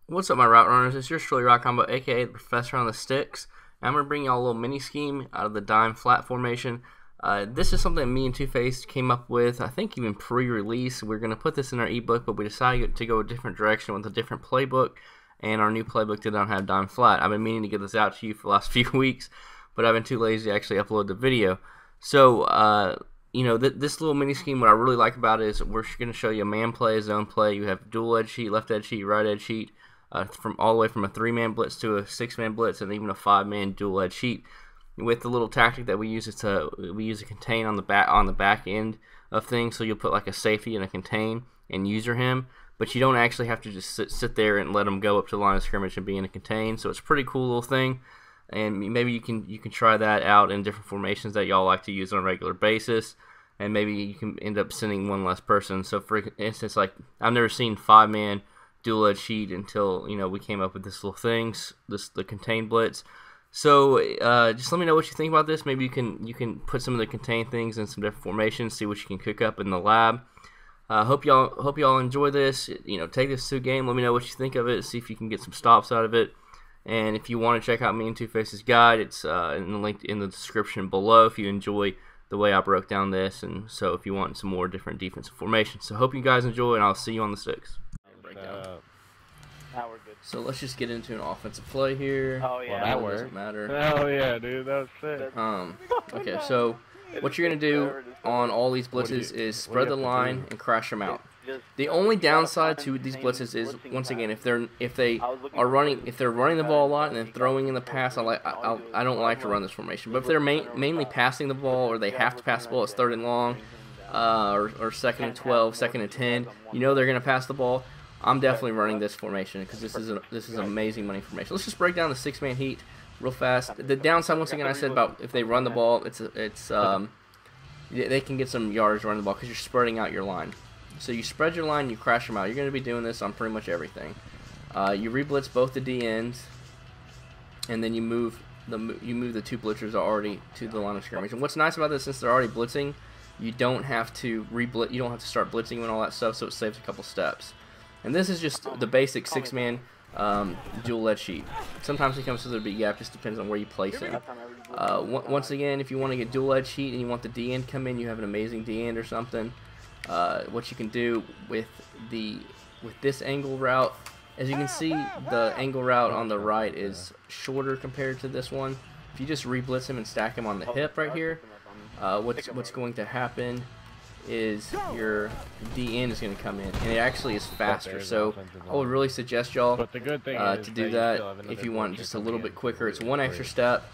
What's up, my route runners? It's your truly Rock Combo, aka the Professor on the Sticks. And I'm going to bring y'all a little mini scheme out of the dime flat formation. This is something me and Two-Face came up with, I think even pre-release. We're going to put this in our ebook, but we decided to go a different direction with a different playbook, and our new playbook did not have dime flat. I've been meaning to get this out to you for the last few weeks, but I've been too lazy to actually upload the video. So, this little mini scheme, what I really like about it is we're going to show you a man play, a zone play. You have dual edge sheet, left edge sheet, right edge sheet. From all the way from a 3-man blitz to a 6-man blitz, and even a 5-man dual edge sheet. With the little tactic that we use we use a contain on the back end of things. So you'll put like a safety and a contain and user him, but you don't actually have to just sit there and let him go up to the line of scrimmage and be in a contain. So it's a pretty cool little thing, and maybe you can try that out in different formations that y'all like to use on a regular basis. And maybe you can end up sending one less person. So for instance, like I've never seen 5-man dual edge sheet until we came up with this little things, the contain blitz. So just let me know what you think about this. Maybe you can put some of the contain things in some different formations, see what you can cook up in the lab. Hope y'all enjoy this. Take this to a game. Let me know what you think of it. See if you can get some stops out of it. And if you want to check out me and Two-Face's guide, it's in the link in the description below. If you enjoy the way I broke down this, and so if you want some more different defensive formations. So hope you guys enjoy, and I'll see you on the sticks. Now we're good. So let's just get into an offensive play here. Oh yeah, well, that doesn't matter. Oh yeah, dude, that was sick. Okay, so what you're gonna do on all these blitzes is spread the line and crash them out. The only downside to these blitzes is, once again, if they're running the ball a lot and then throwing in the pass, I don't like to run this formation. But if they're mainly passing the ball, or they have to pass the ball, it's 3rd and long, or 2nd and 12, 2nd and 10. They're gonna pass the ball. I'm definitely running this formation because this is amazing money formation. Let's just break down the 6-man heat real fast. The downside, once again, I said about if they run the ball, they can get some yards running the ball because you're spreading out your line. So you spread your line, you crash them out. You're going to be doing this on pretty much everything. You re-blitz both the D ends, and then you move the 2 blitzers already to the line of scrimmage. And what's nice about this, since they're already blitzing, you don't have to re-blitz. You don't have to start blitzing and all that stuff, so it saves a couple steps. And this is just the basic 6-man dual edge sheet. Sometimes it comes with a big gap, just depends on where you place him. Once again, if you want to get dual edge sheet and you want the D end come in, you have an amazing D end or something. What you can do with this angle route, as you can see, the angle route on the right is shorter compared to this one. If you just re-blitz him and stack him on the hip right here, what's going to happen is your D end is going to come in, and it actually is faster. So I would really suggest y'all to do that if you want just a little bit quicker. It's one extra step.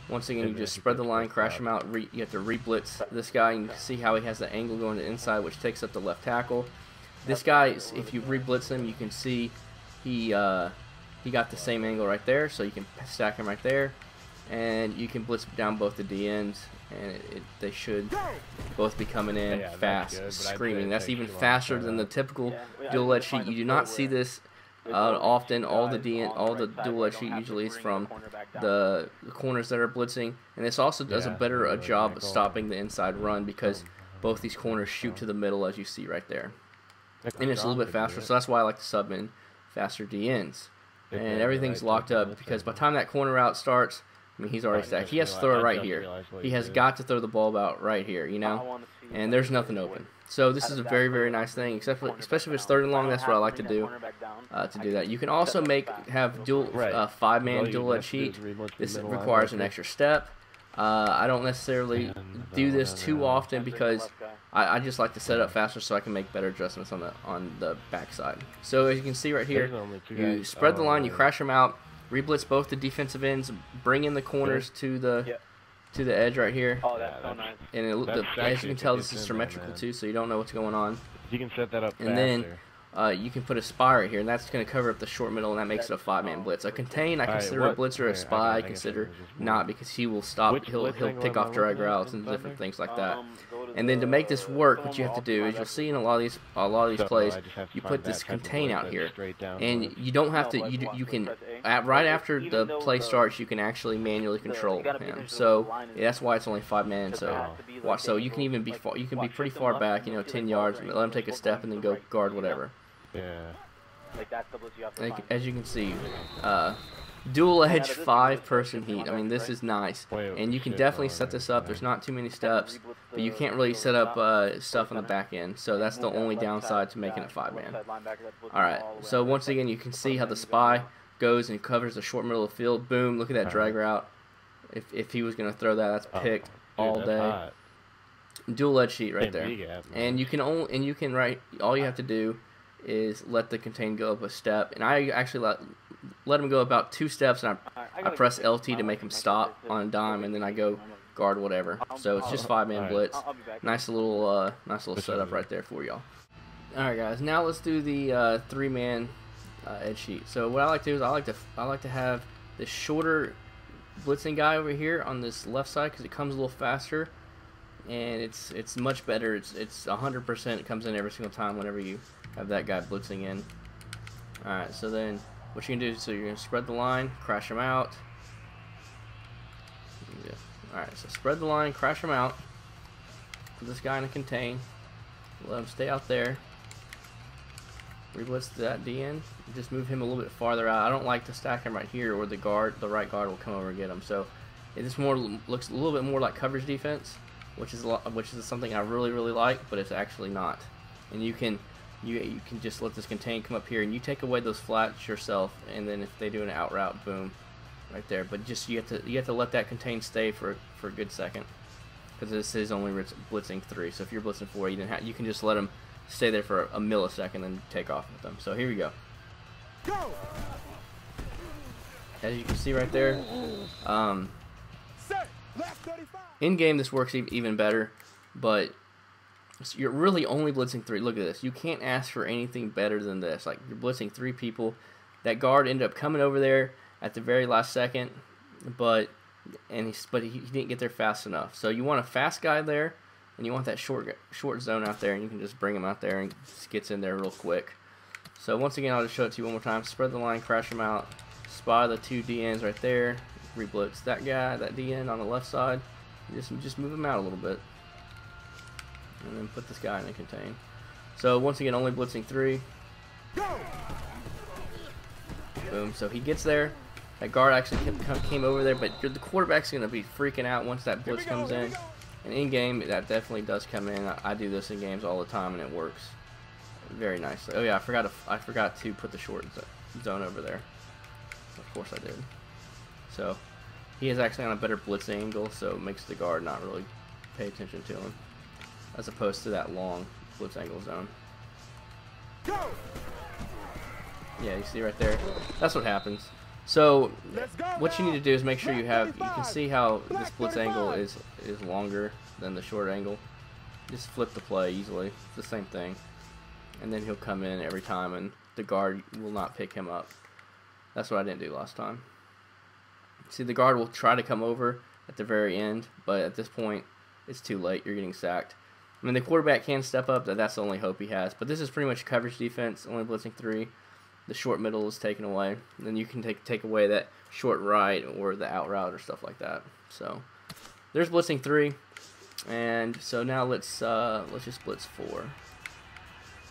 Once again, you just spread the line, crash them out. You have to re-blitz this guy, and you can see how he has the angle going to the inside, which takes up the left tackle. This guy, if you re-blitz him, you can see he got the same angle right there, so you can stack him right there, and you can blitz down both the D ends, and they should both be coming in fast, screaming. That's even faster than the typical dual edge sheet. You do not see this often. All the dual edge sheet usually is from the corners that are blitzing, and this also does a better job of stopping the inside run because both these corners shoot to the middle, as you see right there, and it's a little bit faster. So that's why I like to sub in faster D ends, and everything's locked up because by the time that corner route starts, I mean, he's already stacked. He has to throw it right here. He has got to throw the ball about right here, and there's nothing open. So this is a very, very nice thing, especially if it's 3rd and long. That's what I like to do that. You can also have dual 5-man dual edge sheet. This requires an extra step. I don't necessarily do this too often because I just like to set it up faster so I can make better adjustments on the backside. So as you can see right here, you spread the line, you crash them out, re-blitz both the defensive ends, bring in the corners to the edge right here. Oh, that's so nice. And as you can tell, this is symmetrical too, so you don't know what's going on. You can set that up and then you can put a spy right here, and that's going to cover up the short middle, and that makes it a 5-man blitz. A contain, I consider a blitzer. A spy, I consider not, because he will stop. He'll pick off drag routes and different things like that. And then to make this work, what you have to do is, you'll see in a lot of these plays, you put this contain out here, and you don't have to. You can right after the play starts, you can actually manually control him. So that's why it's only 5-man. So you can even be pretty far back, 10 yards, let him take a step and then go guard whatever. Yeah. As you can see, dual edge 5-person heat. I mean, this is nice, and you can definitely set this up. There's not too many steps, but you can't really set up stuff on the back end, so that's the only downside to making it 5-man. Alright, so once again, you can see how the spy goes and covers the short middle of the field. Boom, look at that drag route. If he was going to throw that, that's picked all day. Dual edge sheet right there. And you can all you have to do is let the contain go up a step, and I actually let him go about 2 steps, and I press LT to make him stop on a dime, and then I go guard whatever. So it's just 5-man blitz. Nice little setup right there for y'all. All right, guys. Now let's do the 3-man edge sheet. So what I like to do is I like to have this shorter blitzing guy over here on this left side because it comes a little faster, and it's much better. It's 100%. It comes in every single time whenever you have that guy blitzing in. All right. So then what you can do, so you're gonna spread the line, crash them out. Yeah. All right. So spread the line, crash them out. Put this guy in a contain. Let him stay out there. Reblitz that D end. Just move him a little bit farther out. I don't like to stack him right here, or the right guard will come over and get him. So it just looks a little bit more like coverage defense, which is something I really like, but it's actually not. And you can just let this contain come up here, and you take away those flats yourself, and then if they do an out route, boom, right there. But just you have to let that contain stay for a good second, because this is only blitzing 3. So if you're blitzing 4, you can just let them stay there for a millisecond and take off with them. So here we go. As you can see right there, in game this works even better, but you're really only blitzing 3. Look at this. You can't ask for anything better than this. Like, you're blitzing 3 people. That guard ended up coming over there at the very last second, but he didn't get there fast enough. So you want a fast guy there, and you want that short zone out there, and you can just bring him out there and just gets in there real quick. So once again, I'll just show it to you one more time. Spread the line, crash him out, spy the 2 DNs right there, reblitz that guy, that DN on the left side. Just move him out a little bit, and then put this guy in a contain. So once again, only blitzing 3. Boom. So he gets there. That guard actually came over there, but the quarterback's going to be freaking out once that blitz comes in. And in game, that definitely does come in. I do this in games all the time, and it works very nicely. Oh yeah, I forgot to put the short zone over there. Of course I did. So he is actually on a better blitz angle, so it makes the guard not really pay attention to him, as opposed to that long blitz angle zone. Yeah, you see right there. That's what happens. So what you need to do is make sure you can see how this blitz angle is longer than the short angle. Just flip the play easily. It's the same thing. And then he'll come in every time, and the guard will not pick him up. That's what I didn't do last time. See, the guard will try to come over at the very end, but at this point, it's too late. You're getting sacked. I mean, the quarterback can step up. That's the only hope he has. But this is pretty much coverage defense, only blitzing 3. The short middle is taken away. Then you can take away that short right or the out route or stuff like that. So there's blitzing 3, and so now let's just blitz 4.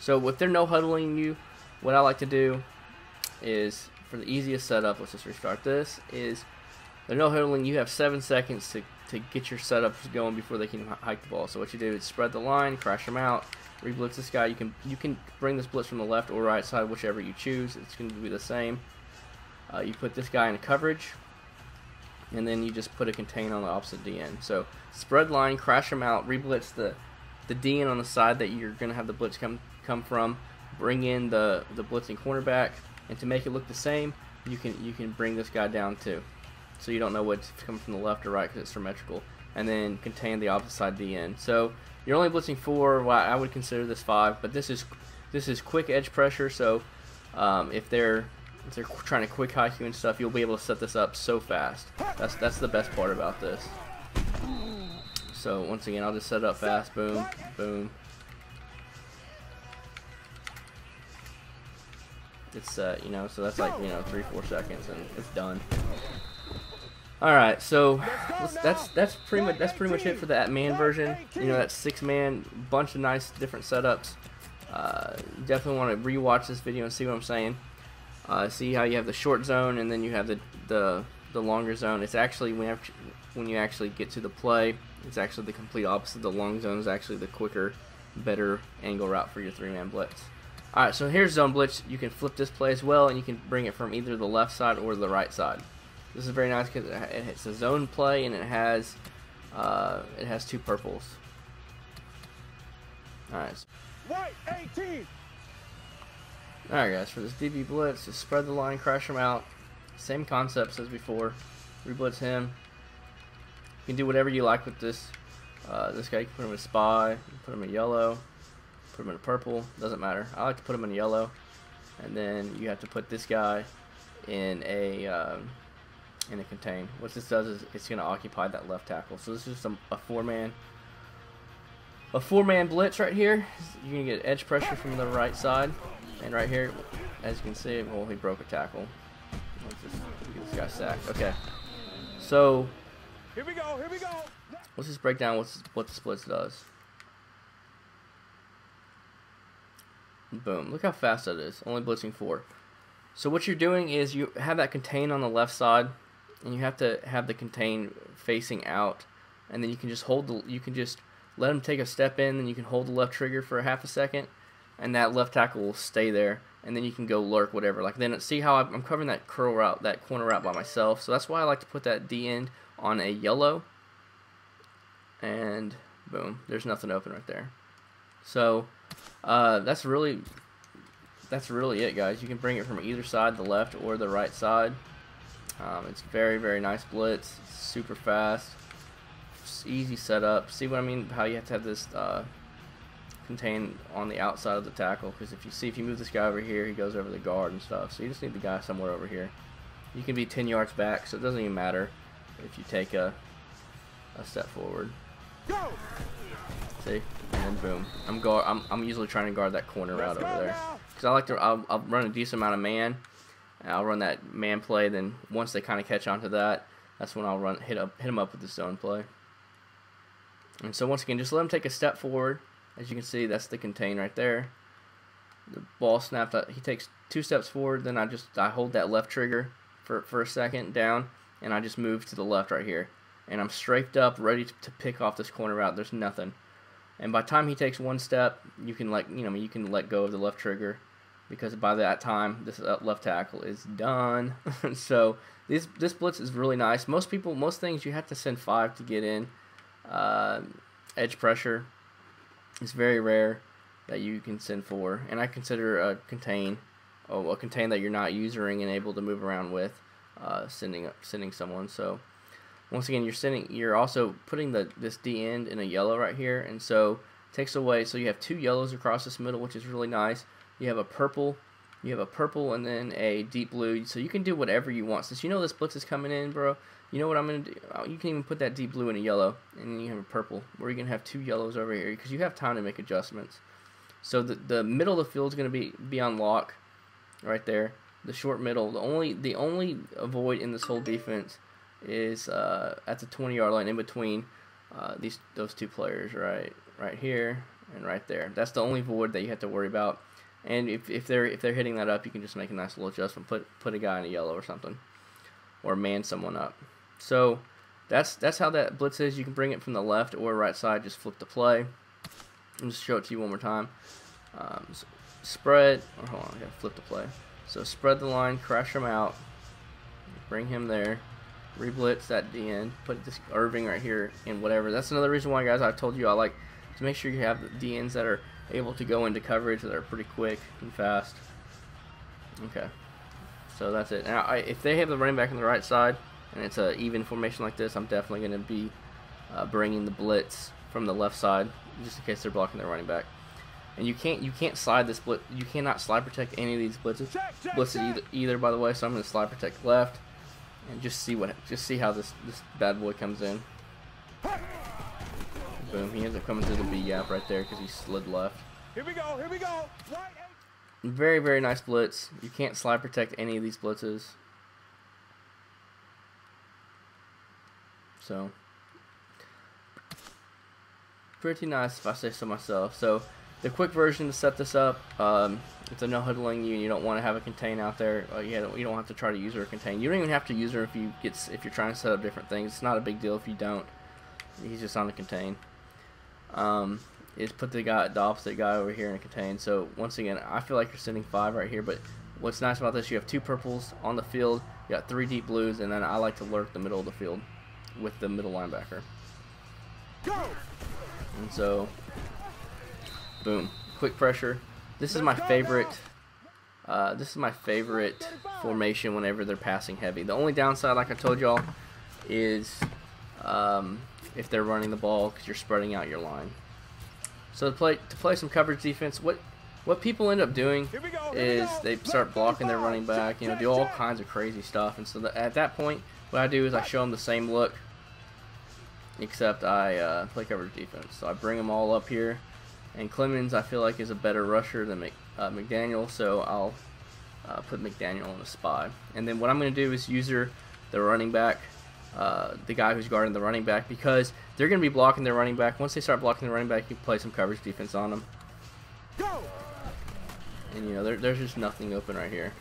So if they're no huddling you, what I like to do is, for the easiest setup, let's just restart this. Is they're no huddling, you have 7 seconds to get your setups going before they can hike the ball. So what you do is spread the line, crash them out. Reblitz this guy. You can bring this blitz from the left or right side, whichever you choose. It's going to be the same. You put this guy in coverage, and then you just put a contain on the opposite DN. So spread line, crash them out, reblitz the DN on the side that you're going to have the blitz come from. Bring in the blitzing cornerback, and to make it look the same, you can bring this guy down too, so you don't know what's coming from the left or right because it's symmetrical. And then contain the opposite side DN. So you're only blitzing 4. Well, I would consider this 5, but this is quick edge pressure. So if they're trying to quick hike you and stuff, you'll be able to set this up so fast. That's the best part about this. So once again, I'll just set it up fast. Boom, boom. It's so that's like 3-4 seconds and it's done. All right, so that's pretty much it for that man version. That 6-man, bunch of nice different setups. You definitely want to rewatch this video and see what I'm saying. See how you have the short zone and then you have the longer zone. It's actually when you actually get to the play, it's actually the complete opposite. The long zone is actually the quicker, better angle route for your 3-man blitz. Alright, so here's zone blitz. You can flip this play as well, and you can bring it from either the left side or the right side. This is very nice because it's a zone play and it has 2 purples. Alright. White 18. Alright guys, for this DB blitz, just spread the line, crash them out. Same concepts as before. Reblitz him. You can do whatever you like with this. This guy, you can put him in spy, you can put him in yellow, put him in purple, doesn't matter. I like to put him in yellow. And then you have to put this guy in a contain. What this does is it's going to occupy that left tackle. So this is a four-man blitz right here. You're going to get edge pressure from the right side. And right here, as you can see, well, he broke a tackle. Let's just get this guy sacked. Okay. So, Here we go. let's just break down what the splits does. Boom. Look how fast that is. Only blitzing 4. So what you're doing is you have that contain on the left side, and you have to have the contain facing out, and then you can just let him take a step in, and you can hold the left trigger for a half a second, and that left tackle will stay there, and then you can go lurk whatever. Like then see how I'm covering that curl route, that corner route by myself. So that's why I like to put that D end on a yellow, and boom, there's nothing open right there. So that's really it, guys. You can bring it from either side, the left or the right side. It's very, very nice blitz. It's super fast. It's easy setup. See what I mean? How you have to have this contain on the outside of the tackle, because if you move this guy over here, he goes over the guard and stuff. So you just need the guy somewhere over here. You can be 10 yards back, so it doesn't even matter if you take a step forward. Go. See, and then boom. I'm usually trying to guard that corner route over there, because I'll run a decent amount of man. And I'll run that man play. Then once they kind of catch on to that, that's when I'll hit them up with the zone play. And so once again, just let them take a step forward. As you can see, that's the contain right there. The ball snapped up. He takes 2 steps forward. Then I hold that left trigger for a second down, and I just move to the left right here. And I'm strafed up, ready to pick off this corner route. There's nothing. And by the time he takes 1 step, you can let go of the left trigger, because by that time this left tackle is done. So this blitz is really nice. Most things you have to send 5 to get in. Edge pressure. It's very rare that you can send 4, and I consider a contain that you're not using and able to move around with, sending someone. So once again, you're also putting this D end in a yellow right here, and so it takes away. So you have 2 yellows across this middle, which is really nice. You have a purple, and then a deep blue. So you can do whatever you want. Since you know this blitz is coming in, bro, you know what I'm going to do? You can even put that deep blue in a yellow, and then you have a purple, where you're going to have 2 yellows over here, because you have time to make adjustments. So the middle of the field is going to be on lock right there. The short middle, the only void in this whole defense is at the 20-yard line, in between those 2 players, right here and right there. That's the only void that you have to worry about. And if they're hitting that up, you can just make a nice little adjustment, put a guy in a yellow or something, or man someone up. So that's how that blitz is. You can bring it from the left or right side. Just flip the play. I'll just show it to you one more time. Spread. Or hold on, I gotta flip the play. So spread the line, crash him out, bring him there, reblitz that D end, put this Irving right here in whatever. That's another reason why, guys, I've told you I like to make sure you have the D ends that are able to go into coverage, that are pretty quick and fast. Okay, so that's it. Now, if they have the running back on the right side and it's an even formation like this, I'm definitely going to be bringing the blitz from the left side, just in case they're blocking their running back. And you can't slide this blitz. You cannot slide protect any of these blitzes either. By the way, so I'm going to slide protect left and just see how this bad boy comes in. Boom! He ends up coming through the B gap right there because he slid left. Here we go. Right. Very, very nice blitz. You can't slide protect any of these blitzes. So pretty nice if I say so myself. So The quick version to set this up, if they're no huddling you and you don't want to have a contain out there, you don't have to try to use her or contain. You don't even have to use her if you're trying to set up different things. It's not a big deal if you don't. He's just on the contain. Is put the opposite guy over here in a contain. So once again, I feel like you're sitting 5 right here, but what's nice about this, you have 2 purples on the field, you got 3 deep blues, and then I like to lurk the middle of the field with the middle linebacker. Go! And so, boom, quick pressure. This is my favorite. This is my favorite formation whenever they're passing heavy. The only downside, like I told y'all, is if they're running the ball because you're spreading out your line. So to play some coverage defense, what people end up doing is they start blocking their running back, do all kinds of crazy stuff. And so at that point, what I do is I show them the same look, except I play coverage defense. So I bring them all up here, and Clemens I feel like is a better rusher than McDaniel, so I'll put McDaniel in the spy. And then what I'm going to do is user the running back, the guy who's guarding the running back, because they're going to be blocking their running back. Once they start blocking the running back, you can play some coverage defense on them. Go! And there's just nothing open right here.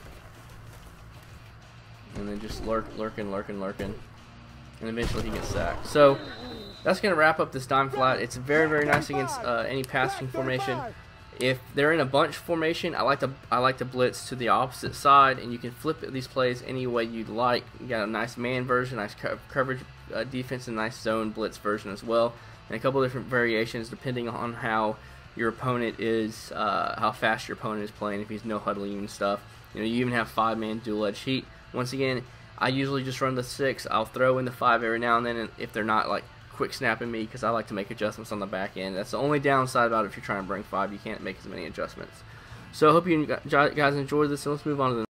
And then just lurking, and eventually he gets sacked. So that's going to wrap up this dime flat. It's very, very nice against any passing formation. If they're in a bunch formation, I like to blitz to the opposite side, and you can flip these plays any way you'd like. You got a nice man version, nice coverage defense, and nice zone blitz version as well, and a couple different variations depending on how your opponent is, how fast your opponent is playing. If he's no huddling and stuff, you even have 5-man dual edge heat. Once again, I usually just run the 6. I'll throw in the 5 every now and then, and if they're not like quick snapping me, because I like to make adjustments on the back end. That's the only downside about it. If you're trying to bring 5, you can't make as many adjustments. So I hope you guys enjoyed this, and let's move on to the